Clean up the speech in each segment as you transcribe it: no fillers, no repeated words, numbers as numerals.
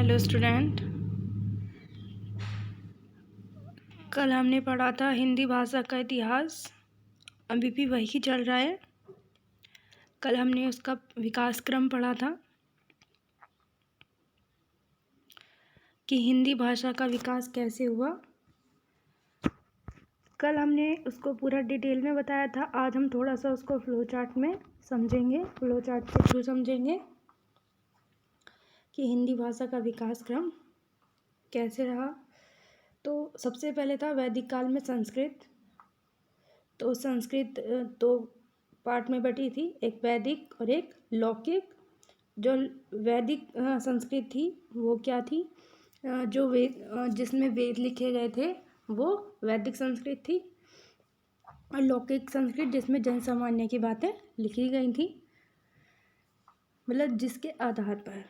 Hello student. कल हमने पढ़ा था हिंदी भाषा का इतिहास, अभी भी वही चल रहा है। कल हमने उसका विकास क्रम पढ़ा था कि हिंदी भाषा का विकास कैसे हुआ। कल हमने उसको पूरा डिटेल में बताया था। आज हम थोड़ा सा उसको फ्लो चार्ट में समझेंगे, फ्लो चार्ट के थ्रू समझेंगे कि हिंदी भाषा का विकास क्रम कैसे रहा। तो सबसे पहले था वैदिक काल में संस्कृत। तो संस्कृत दो पार्ट में बटी थी, एक वैदिक और एक लौकिक। जो वैदिक संस्कृत थी वो क्या थी, जो वेद जिसमें वेद लिखे गए थे वो वैदिक संस्कृत थी। और लौकिक संस्कृत जिसमें जन सामान्य की बातें लिखी गई थी, मतलब जिसके आधार पर।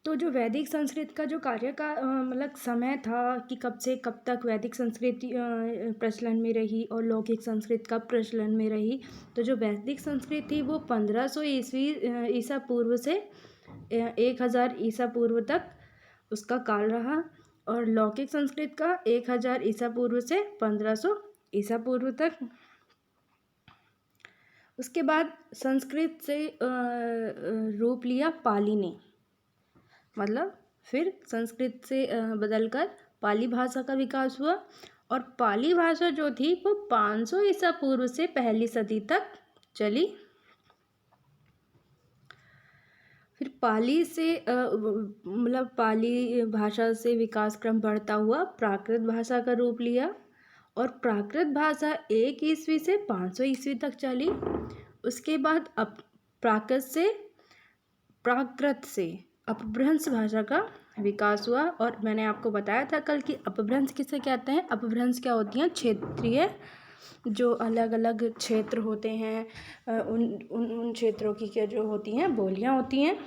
तो जो वैदिक संस्कृत का जो कार्य का मतलब समय था कि कब से कब तक वैदिक संस्कृत प्रचलन में रही और लौकिक संस्कृत कब प्रचलन में रही। तो जो वैदिक संस्कृत थी वो 1500 ईस्वी ईसा पूर्व से 1000 ईसा पूर्व तक उसका काल रहा, और लौकिक संस्कृत का 1000 ईसा पूर्व से 1500 ईसा पूर्व तक। उसके बाद संस्कृत से रूप लिया पाली ने, मतलब फिर संस्कृत से बदलकर पाली भाषा का विकास हुआ। और पाली भाषा जो थी वो 500 ईसा पूर्व से पहली सदी तक चली। फिर पाली से मतलब पाली भाषा से विकास क्रम बढ़ता हुआ प्राकृत भाषा का रूप लिया, और प्राकृत भाषा 1 ईस्वी से 500 ईस्वी तक चली। उसके बाद प्राकृत से अपभ्रंश भाषा का विकास हुआ। और मैंने आपको बताया था कल कि अपभ्रंश किसे कहते हैं। अपभ्रंश क्या होती हैं, क्षेत्रीय, जो अलग अलग क्षेत्र होते हैं उन क्षेत्रों की क्या जो होती हैं बोलियां होती हैं।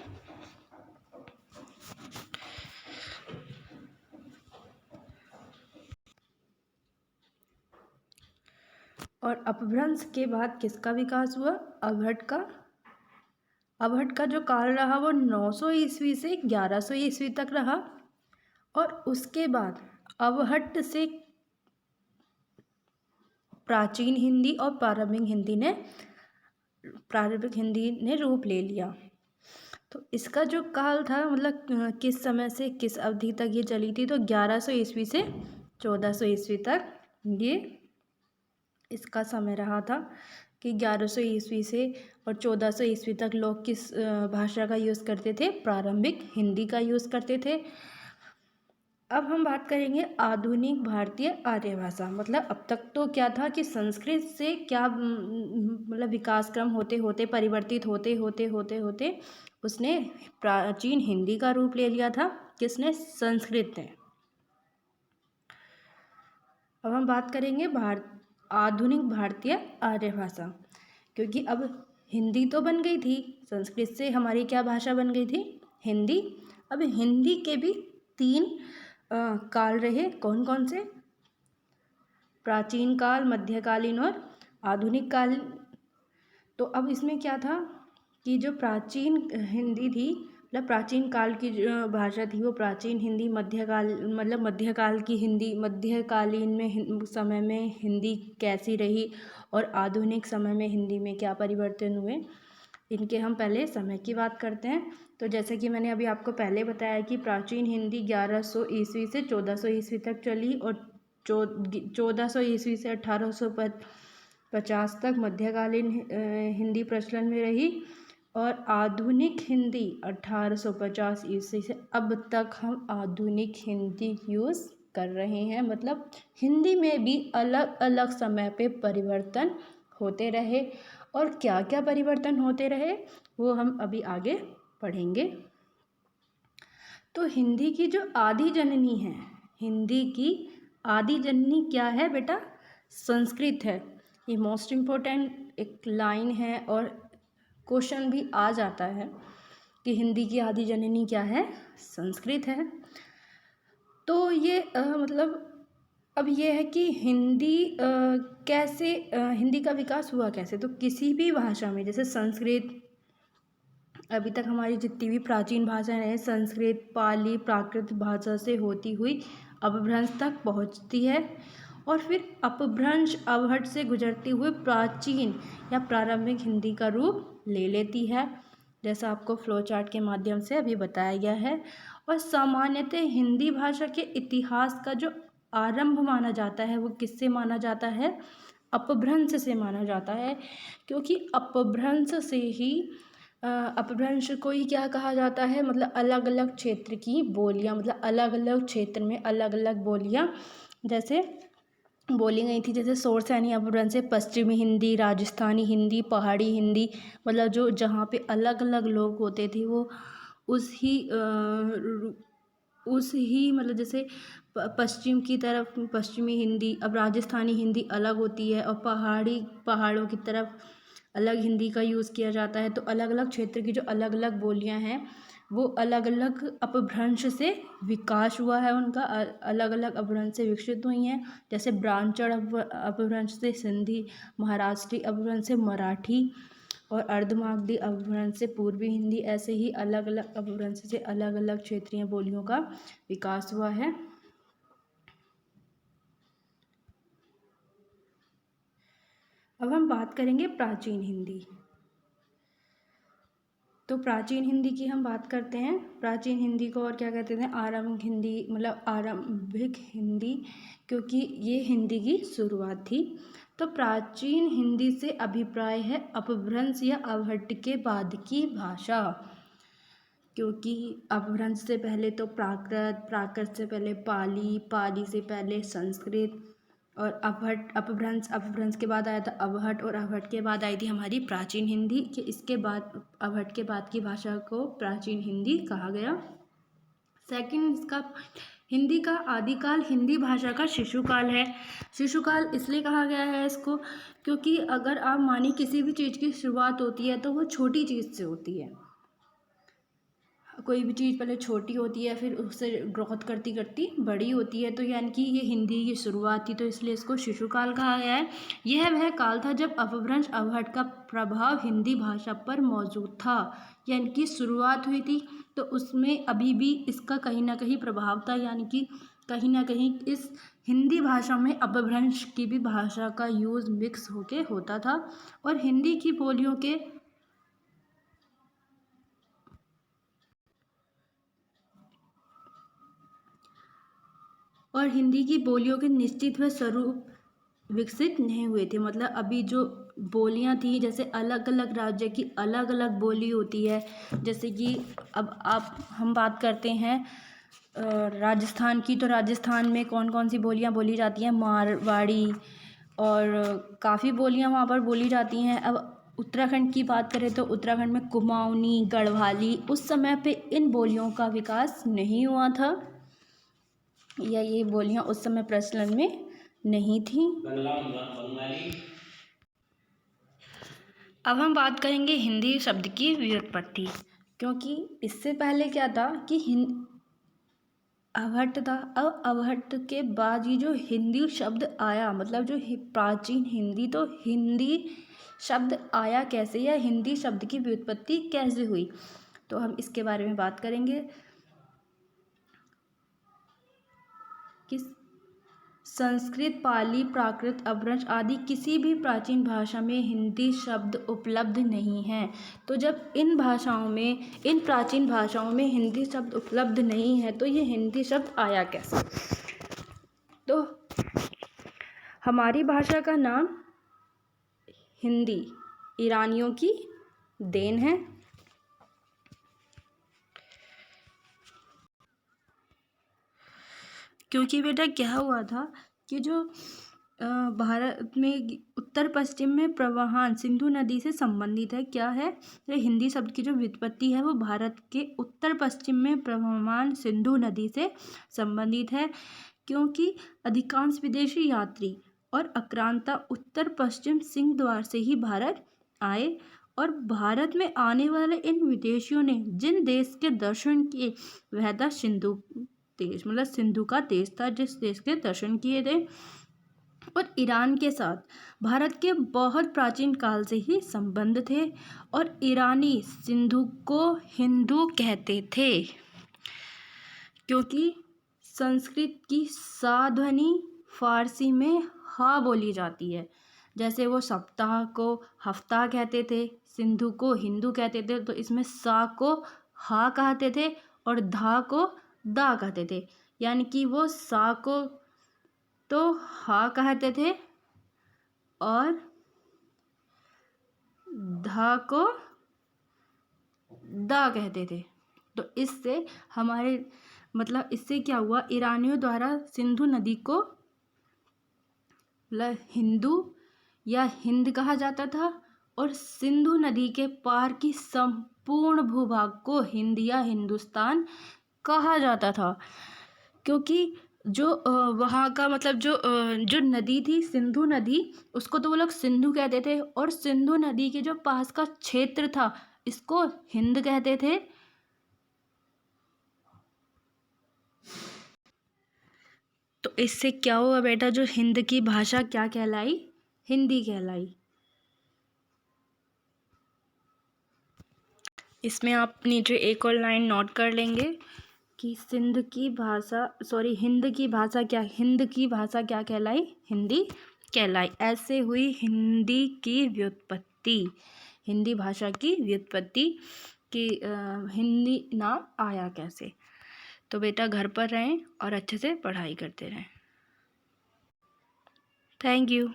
और अपभ्रंश के बाद किसका विकास हुआ, अवहट का। अवहट का जो काल रहा वो 900 ईस्वी से 1100 ईस्वी तक रहा। और उसके बाद अवहट से प्राचीन हिंदी और प्रारंभिक हिंदी ने रूप ले लिया। तो इसका जो काल था, मतलब किस समय से किस अवधि तक ये चली थी, तो 1100 ईस्वी से 1400 ईस्वी तक ये इसका समय रहा था कि 1100 ईस्वी से और 1400 ईस्वी तक लोग किस भाषा का यूज़ करते थे, प्रारंभिक हिंदी का यूज़ करते थे। अब हम बात करेंगे आधुनिक भारतीय आर्य भाषा। मतलब अब तक तो क्या था कि संस्कृत से क्या मतलब विकास क्रम होते होते परिवर्तित होते होते होते होते उसने प्राचीन हिंदी का रूप ले लिया था। किसने, संस्कृत ने। अब हम बात करेंगे आधुनिक भारतीय आर्य भाषा, क्योंकि अब हिंदी तो बन गई थी, संस्कृत से हमारी क्या भाषा बन गई थी, हिंदी। अब हिंदी के भी 3 काल रहे, कौन कौन से, प्राचीन काल, मध्यकालीन और आधुनिक काल। तो अब इसमें क्या था कि जो प्राचीन हिंदी थी, मतलब प्राचीन काल की जो भाषा थी वो प्राचीन हिंदी, मध्यकाल की हिंदी, मध्यकालीन में समय में हिंदी कैसी रही, और आधुनिक समय में हिंदी में क्या परिवर्तन हुए, इनके हम पहले समय की बात करते हैं। तो जैसे कि मैंने अभी आपको पहले बताया कि प्राचीन हिंदी 1100 ईस्वी से 1400 ईस्वी तक चली, और 1400 ईस्वी से 1850 तक मध्यकालीन हिंदी प्रचलन में रही। और आधुनिक हिंदी 1850 ईस्वी से अब तक हम आधुनिक हिंदी यूज़ कर रहे हैं। मतलब हिंदी में भी अलग अलग समय पे परिवर्तन होते रहे, और क्या क्या परिवर्तन होते रहे वो हम अभी आगे पढ़ेंगे। तो हिंदी की जो आदि जननी है, हिंदी की आदि जननी क्या है बेटा, संस्कृत है। ये मोस्ट इम्पोर्टेंट एक लाइन है, और क्वेश्चन भी आ जाता है कि हिंदी की आदि जननी क्या है, संस्कृत है। तो ये मतलब अब ये है कि हिंदी हिंदी का विकास हुआ कैसे। तो किसी भी भाषा में, जैसे संस्कृत अभी तक हमारी जितनी भी प्राचीन भाषाएं हैं, संस्कृत, पाली, प्राकृत भाषा से होती हुई अपभ्रंश तक पहुंचती है और फिर अपभ्रंश अवहट से गुजरते हुए प्राचीन या प्रारंभिक हिंदी का रूप ले लेती है, जैसा आपको फ्लो चार्ट के माध्यम से अभी बताया गया है। और सामान्यतः हिंदी भाषा के इतिहास का जो आरंभ माना जाता है वो किससे माना जाता है? अपभ्रंश से माना जाता है, क्योंकि अपभ्रंश से ही अपभ्रंश को ही क्या कहा जाता है? मतलब अलग अलग क्षेत्र की बोलियां, मतलब अलग अलग क्षेत्र में अलग अलग बोलियां जैसे बोली गई थी, जैसे सोर्स यानी अपभ्रंश से पश्चिमी हिंदी, राजस्थानी हिंदी, पहाड़ी हिंदी, मतलब जो जहाँ पे अलग अलग लोग होते थे वो उस ही मतलब जैसे पश्चिम की तरफ पश्चिमी हिंदी, अब राजस्थानी हिंदी अलग होती है और पहाड़ों की तरफ अलग हिंदी का यूज़ किया जाता है। तो अलग अलग क्षेत्र की जो अलग अलग बोलियां हैं वो अलग अलग अपभ्रंश से विकास हुआ है, उनका अलग अलग अपभ्रंश से विकसित हुई हैं। जैसे ब्राह्मण अपभ्रंश से सिंधी, महाराष्ट्री अपभ्रंश से मराठी और अर्धमागधी अपभ्रंश से पूर्वी हिंदी, ऐसे ही अलग अलग अपभ्रंश से अलग अलग क्षेत्रीय बोलियों का विकास हुआ है। अब हम बात करेंगे प्राचीन हिंदी। तो प्राचीन हिंदी की हम बात करते हैं। प्राचीन हिंदी को और क्या कहते थे? आरंभिक हिंदी, मतलब आरंभिक हिंदी, क्योंकि ये हिंदी की शुरुआत थी। तो प्राचीन हिंदी से अभिप्राय है अपभ्रंश या अवहट्ट के बाद की भाषा, क्योंकि अपभ्रंश से पहले तो प्राकृत, प्राकृत से पहले पाली, पाली से पहले संस्कृत और अपभ्रंश के बाद आया था अवहट और अवहट के बाद आई थी हमारी प्राचीन हिंदी, कि इसके बाद अवहट के बाद की भाषा को प्राचीन हिंदी कहा गया। सेकंड, इसका हिंदी का आदिकाल हिंदी भाषा का शिशुकाल है। शिशुकाल इसलिए कहा गया है इसको क्योंकि अगर आप मानिए किसी भी चीज़ की शुरुआत होती है तो वो छोटी चीज़ से होती है। कोई भी चीज़ पहले छोटी होती है, फिर उससे ग्रोथ करती करती बड़ी होती है। तो यानी कि ये हिंदी की शुरुआत थी, तो इसलिए इसको शिशुकाल कहा गया है। यह वह काल था जब अपभ्रंश अवहट का प्रभाव हिंदी भाषा पर मौजूद था, यानी कि शुरुआत हुई थी तो उसमें अभी भी इसका कहीं ना कहीं प्रभाव था, यानी कि कहीं ना कहीं इस हिंदी भाषा में अपभ्रंश की भी भाषा का यूज़ मिक्स होके होता था। और हिंदी की बोलियों के निश्चित व स्वरूप विकसित नहीं हुए थे। मतलब अभी जो बोलियां थी, जैसे अलग अलग राज्य की अलग अलग बोली होती है, जैसे कि अब हम बात करते हैं राजस्थान की, तो राजस्थान में कौन कौन सी बोलियां बोली जाती हैं? मारवाड़ी और काफ़ी बोलियां वहाँ पर बोली जाती हैं। अब उत्तराखंड की बात करें तो उत्तराखंड में कुमाऊनी, गढ़वाली, उस समय पे इन बोलियों का विकास नहीं हुआ था, या ये बोलियां उस समय प्रचलन में नहीं थी। अब हम बात करेंगे हिंदी शब्द की व्युत्पत्ति, क्योंकि इससे पहले क्या था कि अवहट्ट था। अब अवहट्ट के बाद ये जो हिंदी शब्द आया, मतलब जो प्राचीन हिंदी, तो हिंदी शब्द आया कैसे, या हिंदी शब्द की व्युत्पत्ति कैसे हुई, तो हम इसके बारे में बात करेंगे कि संस्कृत, पाली, प्राकृत, अपभ्रंश आदि किसी भी प्राचीन भाषा में हिंदी शब्द उपलब्ध नहीं हैं। तो जब इन प्राचीन भाषाओं में हिंदी शब्द उपलब्ध नहीं है तो ये हिंदी शब्द आया कैसे? तो हमारी भाषा का नाम हिंदी ईरानियों की देन है। क्योंकि बेटा क्या हुआ था कि जो भारत में उत्तर पश्चिम में प्रवाहन सिंधु नदी से संबंधित है। क्या है? ये हिंदी शब्द की जो व्युत्पत्ति है वो भारत के उत्तर पश्चिम में प्रवाहमान सिंधु नदी से संबंधित है, क्योंकि अधिकांश विदेशी यात्री और आक्रांता उत्तर पश्चिम सिंह द्वार से ही भारत आए, और भारत में आने वाले इन विदेशियों ने जिन देश के दर्शन किए वह था सिंधु देश, मतलब सिंधु का देश था जिस देश के दर्शन किए थे। और ईरान के साथ भारत के बहुत प्राचीन काल से ही संबंध थे और ईरानी सिंधु को हिंदू कहते थे क्योंकि संस्कृत की सा ध्वनि फारसी में हा बोली जाती है। जैसे वो सप्ताह को हफ्ता कहते थे, सिंधु को हिंदू कहते थे, तो इसमें सा को हा कहते थे और धा को दा कहते थे। यानी कि वो सा को तो हा कहते थे और धा को दा कहते थे। तो इससे हमारे मतलब इससे क्या हुआ, ईरानियों द्वारा सिंधु नदी को हिंदू या हिंद कहा जाता था और सिंधु नदी के पार की संपूर्ण भूभाग को हिंद या हिंदुस्तान कहा जाता था। क्योंकि जो वहाँ का मतलब जो नदी थी सिंधु नदी, उसको तो वो लोग सिंधु कहते थे और सिंधु नदी के जो पास का क्षेत्र था इसको हिंद कहते थे। तो इससे क्या हुआ बेटा, जो हिंद की भाषा क्या कहलाई, हिंदी कहलाई। इसमें आप नीचे एक और लाइन नोट कर लेंगे कि हिंद की भाषा क्या कहलाई, हिंदी कहलाई। ऐसे हुई हिंदी की व्युत्पत्ति, हिंदी भाषा की व्युत्पत्ति कि हिंदी नाम आया कैसे। तो बेटा घर पर रहें और अच्छे से पढ़ाई करते रहें। Thank you.